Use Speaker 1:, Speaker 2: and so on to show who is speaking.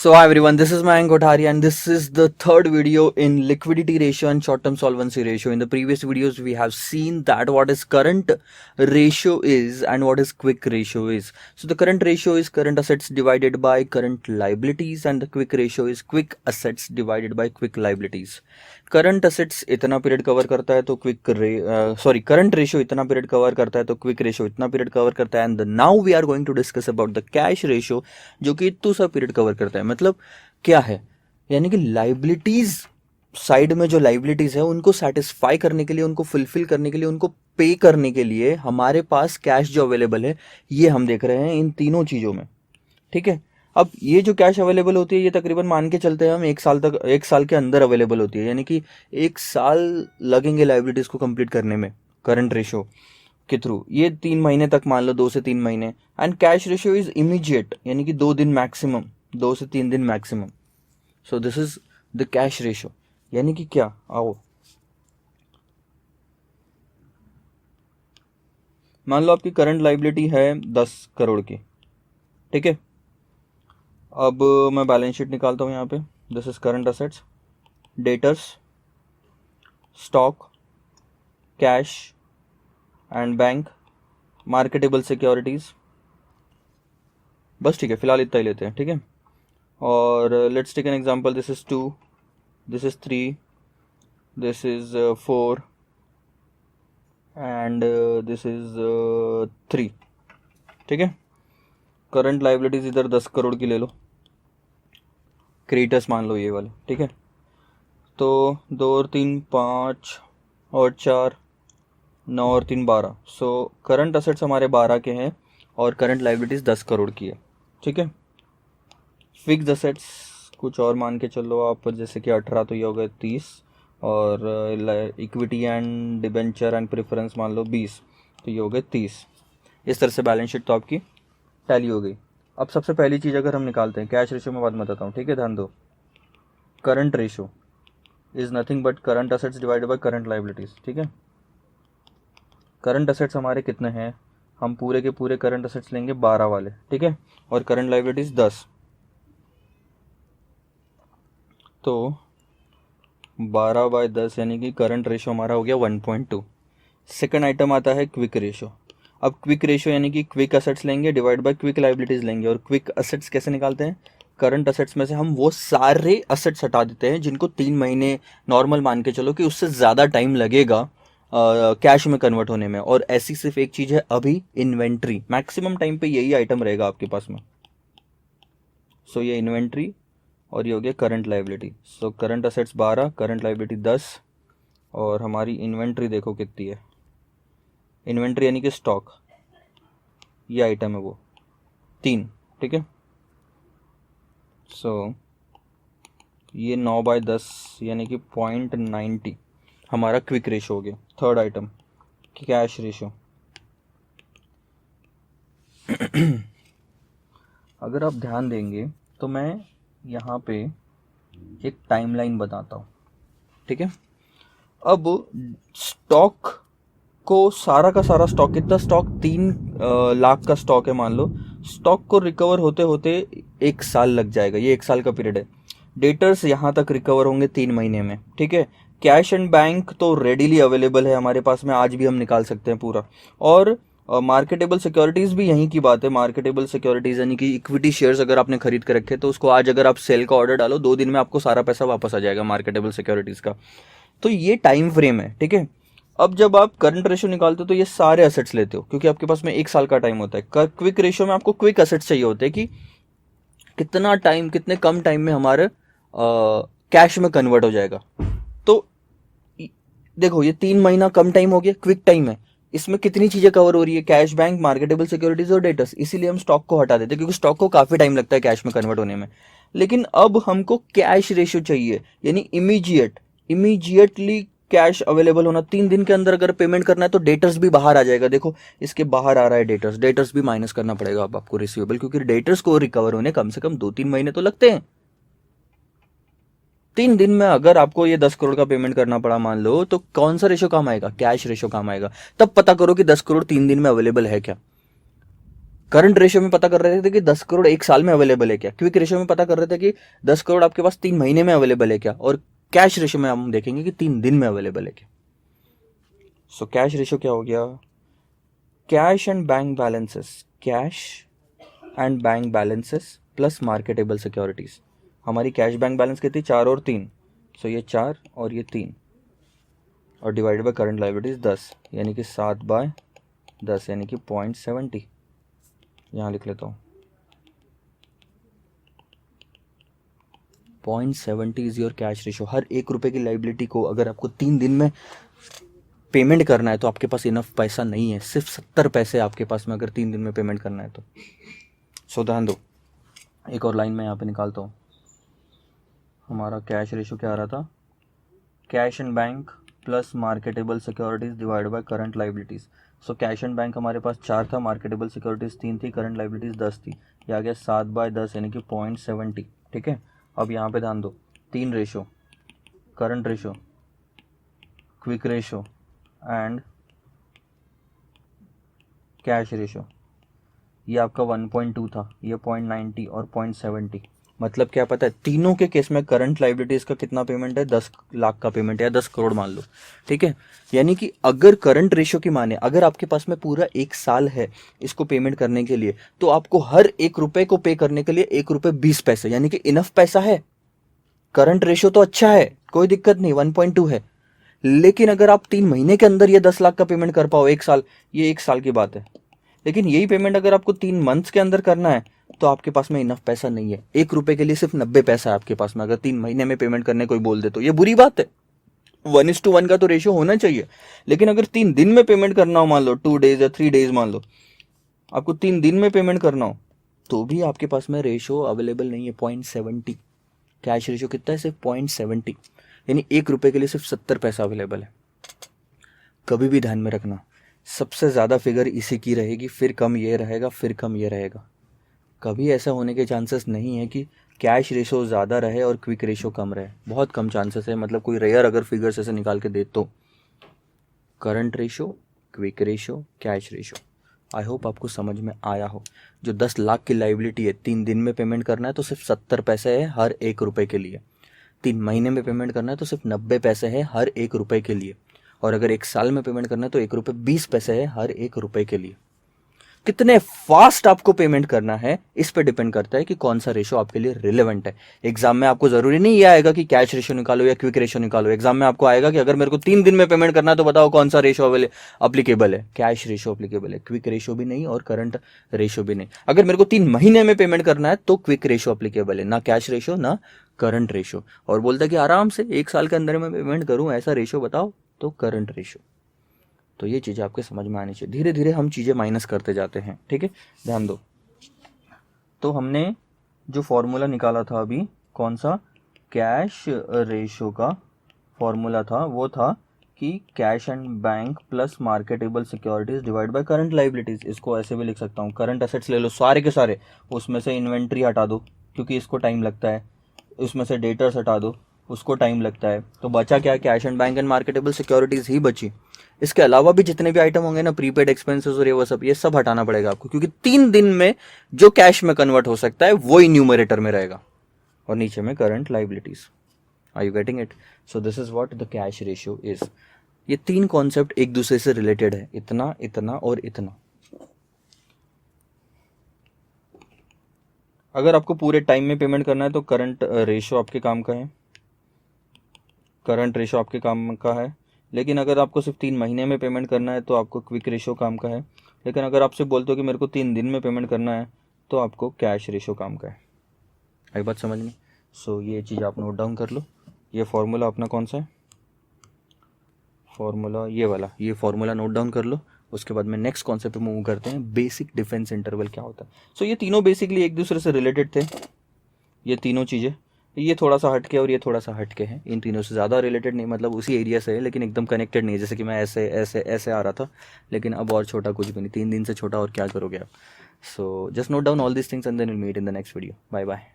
Speaker 1: So hi everyone, this is Mayank Kothari and this is the third video in liquidity ratio and short-term solvency ratio. In the previous videos, we have seen that what is current ratio is and what is quick ratio is. So the current ratio is current assets divided by current liabilities and the quick ratio is quick assets divided by quick liabilities. Current assets इतना period cover करता है तो current ratio इतना period cover करता है तो quick ratio इतना period cover करता है and now we are going to discuss about the cash ratio जो कि इतू सा पीरियड कवर करता है। मतलब क्या है, यानी कि लाइबिलिटीज साइड में जो लाइबिलिटीज है उनको सेटिस्फाई करने के लिए, उनको फुलफिल करने के लिए, उनको पे करने के लिए हमारे पास कैश जो अवेलेबल है ये हम देख रहे हैं इन तीनों चीजों में। ठीक है, अब ये जो कैश अवेलेबल होती है ये तकरीबन मान के चलते हैं हम एक साल के अंदर अवेलेबल होती है, यानी कि एक साल लगेंगे लाइबिलिटीज को कंप्लीट करने में करंट रेशियो के थ्रू। ये 3 महीने तक मान लो, 2 से 3 महीने। And cash ratio is immediate, यानी कि 2 दिन मैक्सिमम, 2 से 3 दिन maximum. So this is the cash ratio. यानी कि क्या, आओ मान लो आपकी करंट लाइबिलिटी है 10 करोड़ की। ठीक है, अब मैं बैलेंस शीट निकालता हूँ यहाँ पे। This is current assets, debtors, stock, cash and bank, marketable securities. बस ठीक है, फिलहाल इतना ही लेते हैं। ठीक है, और let's take an example. This is 2, this is 3, this is 4 and this is 3। ठीक है, करंट लाइबिलिटीज इधर 10 करोड़ की ले लो, क्रेडिटर्स मान लो ये वाले। ठीक है, तो 2 और 3 5 और 4 9 और 3 12। सो करंट असेट्स हमारे 12 के हैं और करंट लाइबिलिटीज 10 करोड़ की है। ठीक है, फिक्स्ड असेट्स कुछ और मान के चलो आप, जैसे कि 18 तो ये हो गए 30 और equity and debenture and preference मान लो 20 तो ये हो गए 30। इस तरह से बैलेंस शीट तो आपकी टैली हो गई। अब सबसे पहली चीज़ अगर हम निकालते हैं, कैश रेशियो में बात बताता हूँ। ठीक है, ध्यान दो, current ratio is nothing but current assets divided by current liabilities. ठीक है, करंट असेट्स हमारे कितने हैं, हम पूरे के पूरे करंट असेट्स लेंगे 12 वाले। ठीक है, और करंट लाइबिलिटीज 10, तो 12/10 यानी कि करंट रेशियो हमारा हो गया 1.2। सेकंड आइटम आता है क्विक रेशियो। अब क्विक रेशियो यानी कि क्विक असेट्स लेंगे डिवाइड बाय क्विक लाइबिलिटीज लेंगे। और क्विक असेट्स कैसे निकालते हैं, करंट असेट्स में से हम वो सारे असेट्स हटा देते हैं जिनको 3 महीने नॉर्मल मान के चलो कि उससे ज़्यादा टाइम लगेगा कैश में कन्वर्ट होने में। और ऐसी सिर्फ एक चीज़ है अभी, इन्वेंट्री। मैक्सिमम टाइम पे यही आइटम रहेगा आपके पास में। सो ये इन्वेंट्री और ये हो गया current liability. So current assets 12, current liability 10 और हमारी इन्वेंट्री देखो कितनी है। इन्वेंट्री यानी कि स्टॉक, ये आइटम है वो 3। ठीक है, सो ये 9/10 यानी कि 0.90 हमारा क्विक रेशियो हो गया। Third item cash ratio. अगर आप ध्यान देंगे तो मैं यहाँ पे एक टाइमलाइन बताता हूँ। ठीक है, अब स्टॉक को सारा का सारा स्टॉक, कितना स्टॉक, 3 लाख का स्टॉक है मान लो। स्टॉक को रिकवर होते होते 1 साल लग जाएगा, ये 1 साल का पीरियड है। डेटर्स यहाँ तक रिकवर होंगे 3 महीने में। ठीक है, कैश एंड बैंक तो रेडीली अवेलेबल है हमारे पास में, आज भी हम निकाल सकते हैं पूरा। और मार्केटेबल सिक्योरिटीज भी यहीं की बात है। मार्केटेबल सिक्योरिटीज यानी कि इक्विटी शेयर्स अगर आपने खरीद के रखे तो उसको आज अगर आप सेल का ऑर्डर डालो 2 दिन में आपको सारा पैसा वापस आ जाएगा मार्केटेबल सिक्योरिटीज का। तो ये टाइम फ्रेम है। ठीक है, अब जब आप करंट रेशियो निकालते हो तो ये सारे असेट्स लेते हो क्योंकि आपके पास में 1 साल का टाइम होता है। क्विक रेशियो में आपको क्विक असेट्स चाहिए होते हैं कि कितना टाइम, कितने कम टाइम में हमारे कैश में कन्वर्ट हो जाएगा। तो देखो ये 3 महीना कम टाइम हो गया, क्विक टाइम है। इसमें कितनी चीजें कवर हो रही है, कैश, बैंक, मार्केटेबल सिक्योरिटीज और डेटर्स। इसीलिए हम स्टॉक को हटा देते हैं क्योंकि स्टॉक को काफी टाइम लगता है कैश में कन्वर्ट होने में। लेकिन अब हमको कैश रेशियो चाहिए, यानी इमीडिएटली कैश अवेलेबल होना। 3 दिन के अंदर अगर पेमेंट करना है तो डेटर्स भी बाहर आ जाएगा। देखो इसके बाहर आ रहा है डेटर्स भी माइनस करना पड़ेगा अब आपको रिसीवेबल, क्योंकि डेटर्स को रिकवर होने कम से कम 2-3 महीने तो लगते हैं। 3 दिन में अगर आपको ये 10 करोड़ का पेमेंट करना पड़ा मान लो, तो कौन सा रेशियो काम आएगा, कैश रेशियो काम आएगा। तब पता करो कि 10 करोड़ 3 दिन में अवेलेबल है क्या। करंट रेशियो में पता कर रहे थे कि 10 करोड़ एक साल में अवेलेबल है क्या, क्विक रेशियो में पता कर रहे थे कि 10 करोड़ आपके पास 3 महीने में अवेलेबल है क्या, और कैश रेशियो में हम देखेंगे कि 3 दिन में अवेलेबल है क्या। सो कैश रेशियो क्या हो गया, cash and bank balances, cash and bank balances plus marketable securities. हमारी कैश बैंक बैलेंस कितनी, 4 और 3, सो ये 4 और ये 3, और डिवाइडेड बाय करंट लायबिलिटीज 10, यानी कि 7/10 यानी कि 0.70। यहाँ लिख लेता हूँ 0.70 इज योर कैश रेशियो। हर 1 रुपए की लाइबिलिटी को अगर आपको 3 दिन में पेमेंट करना है तो आपके पास इनफ पैसा नहीं है, सिर्फ 70 पैसे आपके पास में अगर 3 दिन में पेमेंट करना है तो। सो ध्यान दो, एक और लाइन में यहाँ पे निकालता हूँ। हमारा कैश रेशियो क्या आ रहा था, cash and bank plus marketable securities divide by current liabilities. So cash and bank हमारे पास 4 था, मार्केटेबल सिक्योरिटीज 3 थी, करंट लाइबिलिटीज 10 थी, ये आ गया 7/10 यानी कि 0.70। ठीक है, अब यहाँ पे ध्यान दो, 3 ratio, current ratio, quick ratio and cash ratio, ये आपका 1.2 था, ये 0.90 और 0.70। मतलब क्या पता है, तीनों के केस में करंट लाइबिलिटीज का कितना पेमेंट है, 10 लाख का पेमेंट है, या 10 करोड़ मान लो। ठीक है, यानी कि अगर करंट रेशियो की माने, अगर आपके पास में पूरा 1 साल है इसको पेमेंट करने के लिए, तो आपको हर 1 रुपए को पे करने के लिए 1 रुपए 20 पैसे, यानी कि इनफ पैसा है। करंट रेशियो तो अच्छा है, कोई दिक्कत नहीं, 1.2 है। लेकिन अगर आप 3 महीने के अंदर ये 10 लाख का पेमेंट कर पाओ, 1 साल, ये 1 साल की बात है। लेकिन यही पेमेंट अगर आपको 3 मंथ्स के अंदर करना है तो आपके पास में इनफ पैसा नहीं है। 1 रुपए के लिए सिर्फ 90 पैसा है आपके पास में, अगर 3 महीने में पेमेंट करने कोई बोल दे तो ये बुरी बात है। 1:1 का तो रेशियो होना चाहिए। लेकिन अगर 3 दिन में पेमेंट करना हो, मान लो 2 डेज या 3 डेज, मान लो आपको 3 दिन में पेमेंट करना हो, तो भी आपके पास में रेशियो अवेलेबल नहीं है, 0.70। कैश रेशियो कितना है, सिर्फ 0.70, यानी 1 रुपए के लिए सिर्फ 70 पैसा अवेलेबल है। कभी भी ध्यान में रखना, सबसे ज़्यादा फिगर इसी की रहेगी, फिर कम ये रहेगा, फिर कम ये रहेगा। कभी ऐसा होने के चांसेस नहीं है कि कैश रेशो ज़्यादा रहे और क्विक रेशो कम रहे, बहुत कम चांसेस है। मतलब कोई रेयर अगर फिगर्स ऐसे निकाल के दे तो। Current ratio, quick ratio, cash ratio, I hope आपको समझ में आया हो। जो 10 लाख की लाइबिलिटी है, 3 दिन में पेमेंट करना है तो सिर्फ 70 पैसे है हर 1 रुपए के लिए। 3 महीने में पेमेंट करना है तो सिर्फ 90 पैसे है हर 1 रुपए के लिए। और अगर 1 साल में पेमेंट करना है तो 1 रुपए 20 पैसे है हर 1 रुपए के लिए। कितने फास्ट आपको पेमेंट करना है इस पे डिपेंड करता है कि कौन सा रेशो आपके लिए रिलेवेंट है। एग्जाम में आपको जरूरी नहीं ये आएगा कि कैश रेशो निकालो या क्विक रेशो निकालो। एग्जाम में आपको आएगा कि अगर मेरे को 3 दिन में पेमेंट करना है तो बताओ कौन सा रेशो अप्लीकेबल है। कैश रेशो अप्लीकेबल है, क्विक रेशो भी नहीं और करंट रेशो भी नहीं। अगर मेरे को 3 महीने में पेमेंट करना है तो क्विक रेशो अप्लीकेबल है, ना कैश रेशो ना करंट रेशो। और बोलता है कि आराम से 1 साल के अंदर में पेमेंट करूं, ऐसा रेशो बताओ, तो करंट रेशो। तो ये चीज़ें आपके समझ में आनी चाहिए। धीरे धीरे हम चीज़ें माइनस करते जाते हैं। ठीक है, ध्यान दो। तो हमने जो फॉर्मूला निकाला था अभी, कौन सा, कैश रेशो का फॉर्मूला था, वो था कि cash and bank plus marketable securities divide by current liabilities. इसको ऐसे भी लिख सकता हूँ, करंट एसेट्स ले लो सारे के सारे, उसमें से इन्वेंट्री हटा दो क्योंकि इसको टाइम लगता है, उसमें से डेटर्स हटा दो, उसको टाइम लगता है, तो बचा क्या, cash and bank and marketable securities ही बची। इसके अलावा भी जितने भी आइटम होंगे ना, प्रीपेड एक्सपेंसेस और ये सब हटाना पड़ेगा आपको, क्योंकि 3 दिन में जो कैश में कन्वर्ट हो सकता है वो ही न्यूमरेटर में रहेगा और नीचे में current liabilities. Are you getting it? So this is what the cash ratio is. ये 3 कॉन्सेप्ट एक दूसरे से रिलेटेड है, इतना, इतना और इतना। अगर आपको पूरे टाइम में पेमेंट करना है तो करंट रेशियो आपके काम का है, करंट रेशो आपके काम का है। लेकिन अगर आपको सिर्फ 3 महीने में पेमेंट करना है तो आपको क्विक रेशो काम का है। लेकिन अगर आपसे बोलते हो कि मेरे को 3 दिन में पेमेंट करना है तो आपको कैश रेशो काम का है। आई बात समझ में? सो ये चीज़ आप नोट डाउन कर लो। ये फॉर्मूला अपना कौन सा है, फॉर्मूला ये वाला, ये फॉर्मूला नोट डाउन कर लो। उसके बाद में नेक्स्ट कॉन्सेप्ट पे मूव करते हैं, बेसिक डिफेंस इंटरवल क्या होता है। सो ये तीनों बेसिकली एक दूसरे से रिलेटेड थे, ये तीनों चीज़ें। ये थोड़ा सा हटके और ये थोड़ा सा हटके हैं, इन तीनों से ज़्यादा रिलेटेड नहीं, मतलब उसी एरिया से है लेकिन एकदम कनेक्टेड नहीं है। जैसे कि मैं ऐसे ऐसे ऐसे आ रहा था, लेकिन अब और छोटा कुछ भी नहीं, 3 दिन से छोटा और क्या करोगे आप। So just note down all this things and then will meet in the next video. Bye bye.